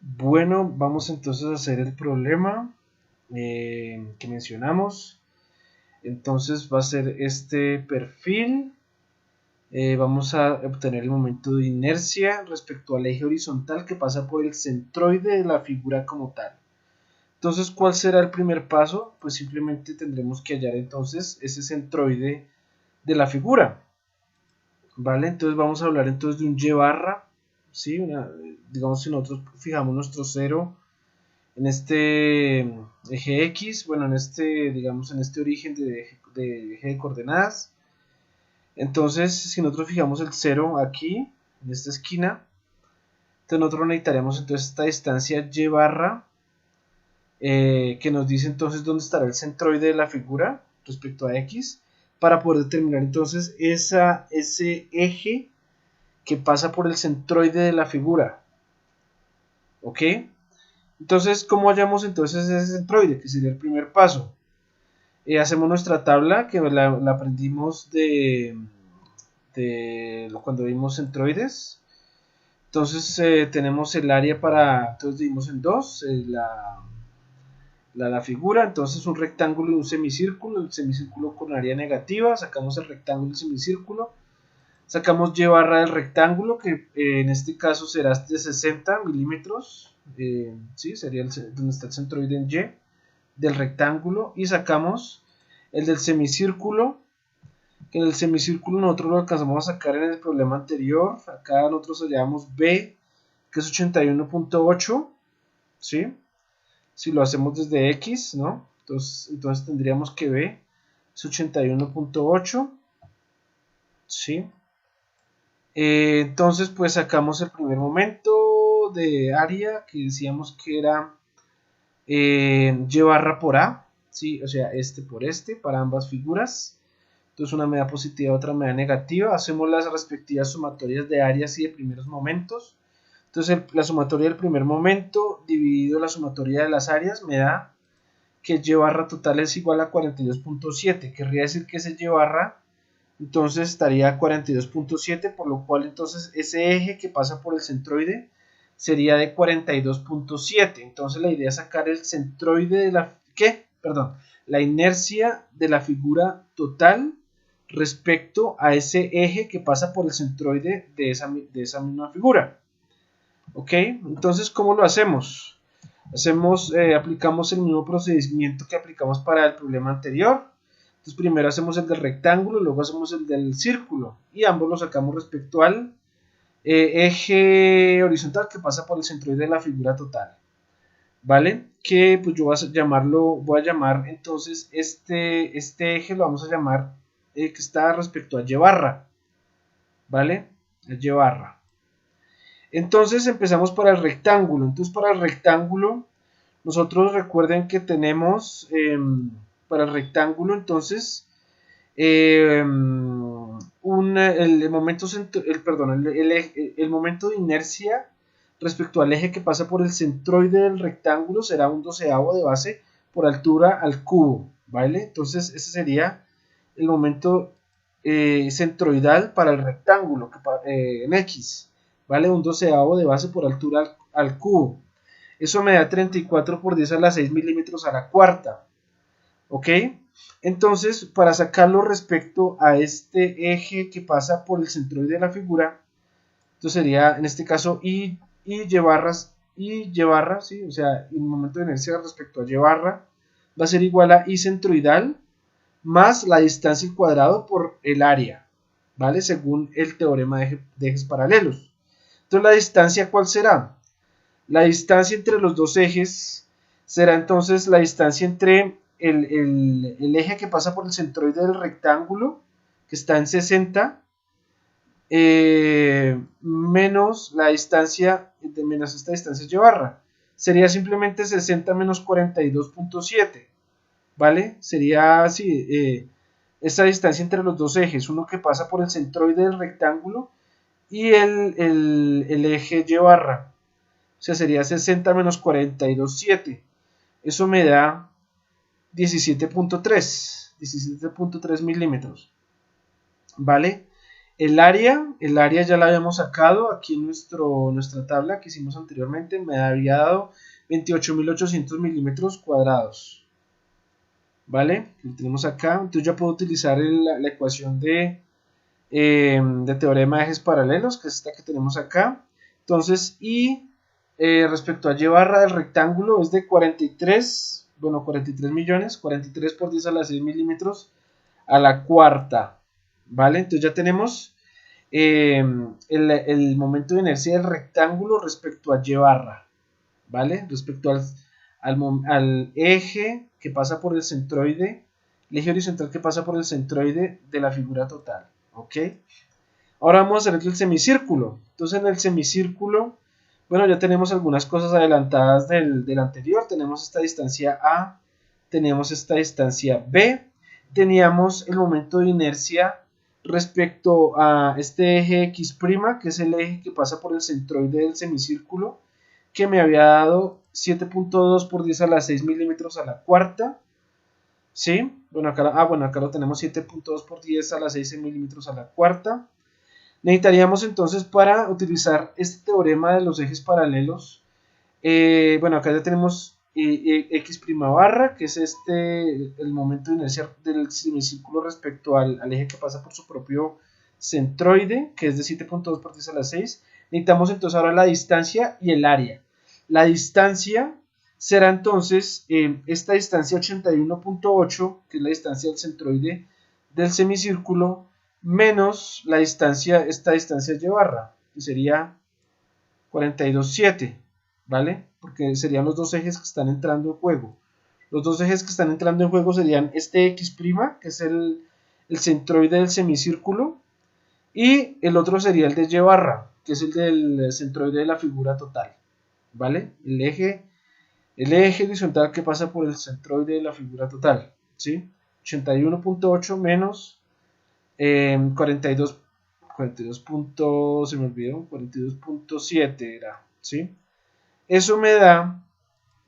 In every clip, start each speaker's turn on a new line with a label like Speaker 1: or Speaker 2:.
Speaker 1: Bueno, vamos entonces a hacer el problema que mencionamos. Entonces va a ser este perfil. Vamos a obtener el momento de inercia respecto al eje horizontal que pasa por el centroide de la figura como tal. Entonces, ¿cuál será el primer paso? Pues simplemente tendremos que hallar entonces ese centroide de la figura. ¿Vale? Entonces vamos a hablar entonces de un y barra. ¿Sí? Digamos si nosotros fijamos nuestro cero en este eje X, bueno, en este, digamos, en este origen de eje de coordenadas. Entonces, si nosotros fijamos el 0 aquí, en esta esquina, entonces nosotros necesitaríamos entonces esta distancia y barra, que nos dice entonces dónde estará el centroide de la figura respecto a X, para poder determinar entonces ese eje que pasa por el centroide de la figura. ¿Ok? Entonces, ¿cómo hallamos entonces ese centroide? Que sería el primer paso. Hacemos nuestra tabla que la aprendimos de cuando vimos centroides. Entonces tenemos el área para, entonces dividimos en dos la figura, entonces un rectángulo y un semicírculo, el semicírculo con área negativa, sacamos el rectángulo y el semicírculo, sacamos y barra del rectángulo, que en este caso será de 60 milímetros, ¿sí? Sería donde está el centroide en Y del rectángulo, y sacamos el del semicírculo, que en el semicírculo nosotros lo alcanzamos a sacar en el problema anterior. Acá nosotros hallamos B, que es 81.8, ¿sí? Si lo hacemos desde X, ¿no? Entonces tendríamos que B es 81.8, ¿sí? Entonces pues sacamos el primer momento de área, que decíamos que era Y barra por A, ¿sí? O sea, este por este, para ambas figuras. Entonces una medida positiva, otra medida negativa. Hacemos las respectivas sumatorias de áreas y de primeros momentos. Entonces la sumatoria del primer momento dividido la sumatoria de las áreas me da que Y barra total es igual a 42.7. Querría decir que ese Y barra entonces estaría a 42.7, por lo cual entonces ese eje que pasa por el centroide sería de 42.7. Entonces la idea es sacar el centroide de la... ¿Qué? Perdón. La inercia de la figura total respecto a ese eje que pasa por el centroide de esa misma figura. ¿Ok? Entonces, ¿cómo lo hacemos? Aplicamos el mismo procedimiento que aplicamos para el problema anterior. Entonces, primero hacemos el del rectángulo, luego hacemos el del círculo, y ambos los sacamos respecto al eje horizontal que pasa por el centroide de la figura total. ¿Vale? Que pues yo voy a llamar entonces este eje lo vamos a llamar que está respecto a Y barra. ¿Vale? Y barra. Entonces empezamos para el rectángulo. Entonces para el rectángulo, nosotros recuerden que tenemos para el rectángulo entonces el momento, el momento de inercia respecto al eje que pasa por el centroide del rectángulo será un doceavo de base por altura al cubo, ¿vale? Entonces ese sería el momento centroidal para el rectángulo en X, ¿vale? Un doceavo de base por altura al cubo. Eso me da 34 por 10 a la 6 milímetros a la cuarta, ¿ok? Entonces, para sacarlo respecto a este eje que pasa por el centroide de la figura, entonces sería en este caso y barra, ¿sí? O sea, el momento de inercia respecto a Y barra va a ser igual a I centroidal más la distancia al cuadrado por el área, ¿vale? Según el teorema de ejes paralelos. Entonces, ¿la distancia cuál será? La distancia entre los dos ejes será entonces la distancia entre el eje que pasa por el centroide del rectángulo, que está en 60, menos la distancia, menos esta distancia Y barra. Sería simplemente 60 menos 42.7, ¿vale? Sería así, esta distancia entre los dos ejes, uno que pasa por el centroide del rectángulo y el eje Y barra. O sea, sería 60 menos 42.7. Eso me da 17.3 milímetros. ¿Vale? El área ya la habíamos sacado aquí en nuestra tabla que hicimos anteriormente, me había dado 28.800 milímetros cuadrados. ¿Vale? Lo tenemos acá, entonces ya puedo utilizar la ecuación de teorema de ejes paralelos, que es esta que tenemos acá. Entonces, respecto a y barra del rectángulo es de 43 millones, 43 por 10 a la 6 milímetros a la cuarta, ¿vale? Entonces ya tenemos el momento de inercia del rectángulo respecto a y barra, ¿vale? Respecto al eje que pasa por el centroide, el eje horizontal que pasa por el centroide de la figura total, ¿ok? Ahora vamos a hacer el semicírculo. Entonces en el semicírculo, bueno, ya tenemos algunas cosas adelantadas del anterior. Tenemos esta distancia A, tenemos esta distancia B, teníamos el momento de inercia respecto a este eje X', que es el eje que pasa por el centroide del semicírculo, que me había dado 7.2 por 10 a la 6 milímetros a la cuarta. ¿Sí? Bueno, acá lo tenemos 7.2 por 10 a la 6 milímetros a la cuarta. Necesitaríamos entonces, para utilizar este teorema de los ejes paralelos, bueno, acá ya tenemos X' barra, que es el momento de inercia del semicírculo respecto al eje que pasa por su propio centroide, que es de 7.2 por 10 a la 6. Necesitamos entonces ahora la distancia y el área. La distancia será entonces esta distancia 81.8, que es la distancia del centroide del semicírculo, menos esta distancia y barra, que sería 42.7, ¿vale? Porque serían los dos ejes que están entrando en juego. Los dos ejes que están entrando en juego serían este X', que es el centroide del semicírculo, y el otro sería el de y barra, que es el del centroide de la figura total, ¿vale? El eje horizontal que pasa por el centroide de la figura total, ¿sí? 81.8 menos 42.7 era, ¿sí? Eso me da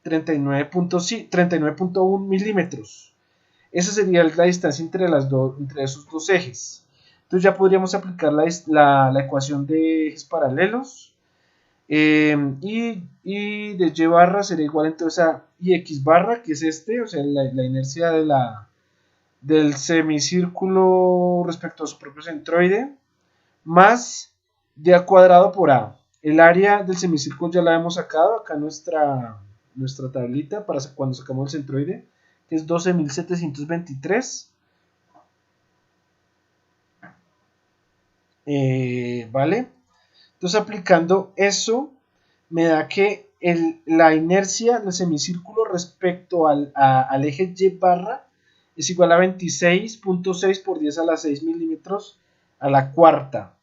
Speaker 1: 39.1 milímetros. Esa sería la distancia entre esos dos ejes. Entonces ya podríamos aplicar la ecuación de ejes paralelos. Y de y barra será igual entonces a x barra, que es o sea, la inercia del semicírculo respecto a su propio centroide, más d a cuadrado por a. El área del semicírculo ya la hemos sacado acá en nuestra tablita para cuando sacamos el centroide, que es 12.723. ¿Vale? Entonces aplicando eso me da que la inercia del semicírculo respecto al eje y barra es igual a 26.6 por 10 a la 6 milímetros a la cuarta.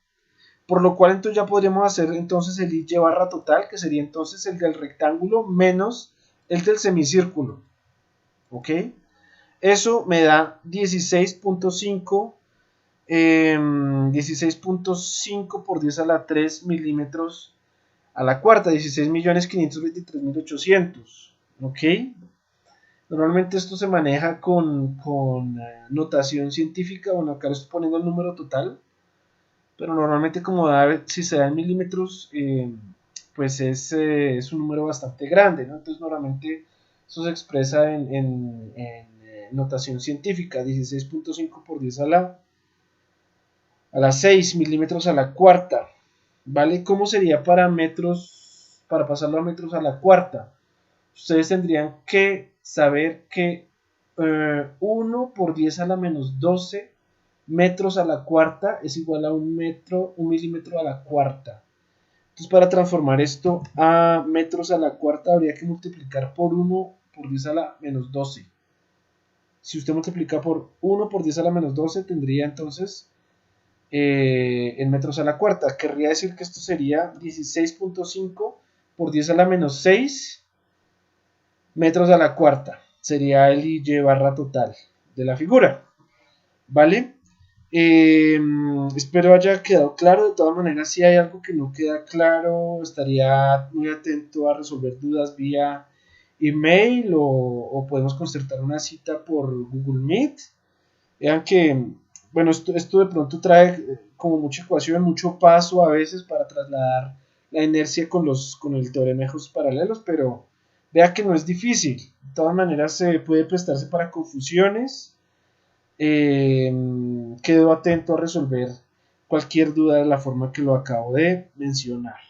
Speaker 1: Por lo cual entonces ya podríamos hacer entonces el y barra total, que sería entonces el del rectángulo menos el del semicírculo. ¿Ok? Eso me da 16.5 por 10 a la 3 milímetros a la cuarta, 16.523.800. ¿Ok? Normalmente esto se maneja con notación científica. Bueno, acá le estoy poniendo el número total, pero normalmente como si se da en milímetros, pues es un número bastante grande, ¿no? Entonces normalmente eso se expresa en notación científica, 16.5 por 10 a la 6 milímetros a la cuarta, ¿vale? ¿Cómo sería para pasarlo a metros a la cuarta? Ustedes tendrían que saber que 1 por 10 a la menos 12 metros a la cuarta es igual a un milímetro a la cuarta. Entonces, para transformar esto a metros a la cuarta habría que multiplicar por 1 por 10 a la menos 12. Si usted multiplica por 1 por 10 a la menos 12, tendría entonces en metros a la cuarta. Querría decir que esto sería 16.5 por 10 a la menos 6 metros a la cuarta. Sería el y barra total de la figura. ¿Vale? Espero haya quedado claro. De todas maneras, si hay algo que no queda claro, estaría muy atento a resolver dudas vía email o podemos concertar una cita por Google Meet. Vean que bueno, esto de pronto trae como mucha ecuación, mucho paso a veces para trasladar la inercia con el teorema de ejes paralelos, pero vea que no es difícil. De todas maneras, se puede prestarse para confusiones. Quedo atento a resolver cualquier duda de la forma que lo acabo de mencionar.